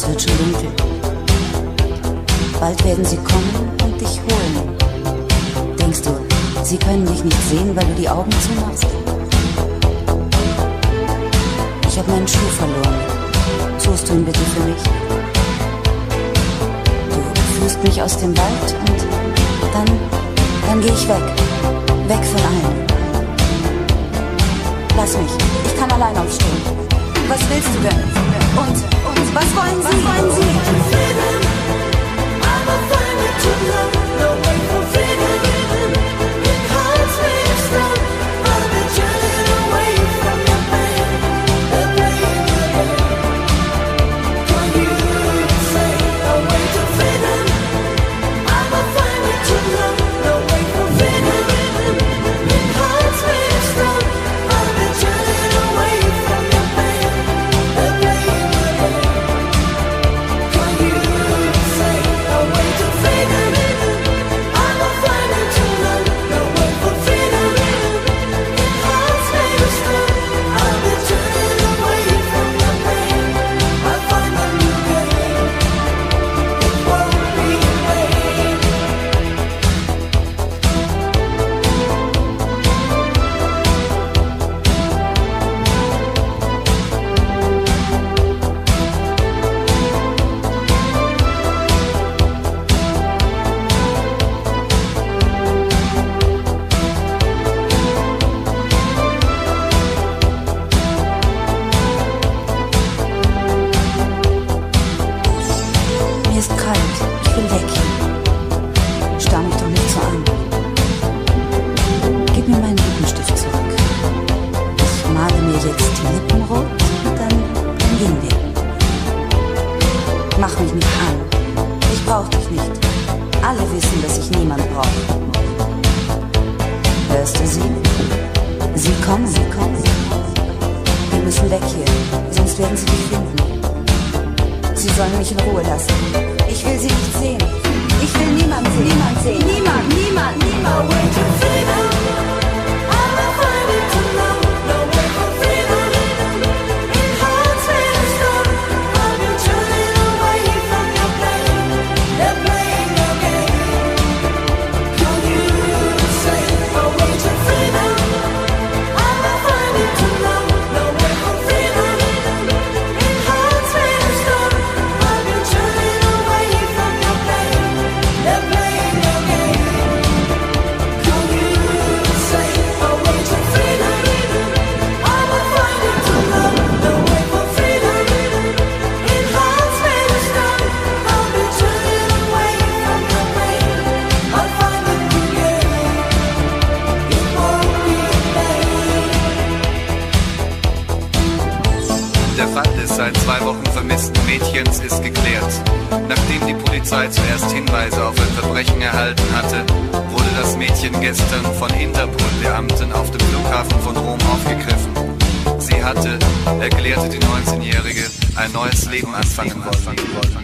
Es wird schon dunkel. Bald werden sie kommen und dich holen. Denkst du, sie können dich nicht sehen, weil du die Augen zumachst? Ich habe meinen Schuh verloren. Tust du ihn bitte für mich? Du führst mich aus dem Wald und dann gehe ich weg. Weg von allen. Lass mich. Ich kann allein aufstehen. Was willst du denn? Und was wollen Sie? Was wollen Sie? Zuerst Hinweise auf ein Verbrechen erhalten hatte, wurde das Mädchen gestern von Interpol-Beamten auf dem Flughafen von Rom aufgegriffen. Sie hatte, erklärte die 19-Jährige, ein neues Leben anfangen wollen.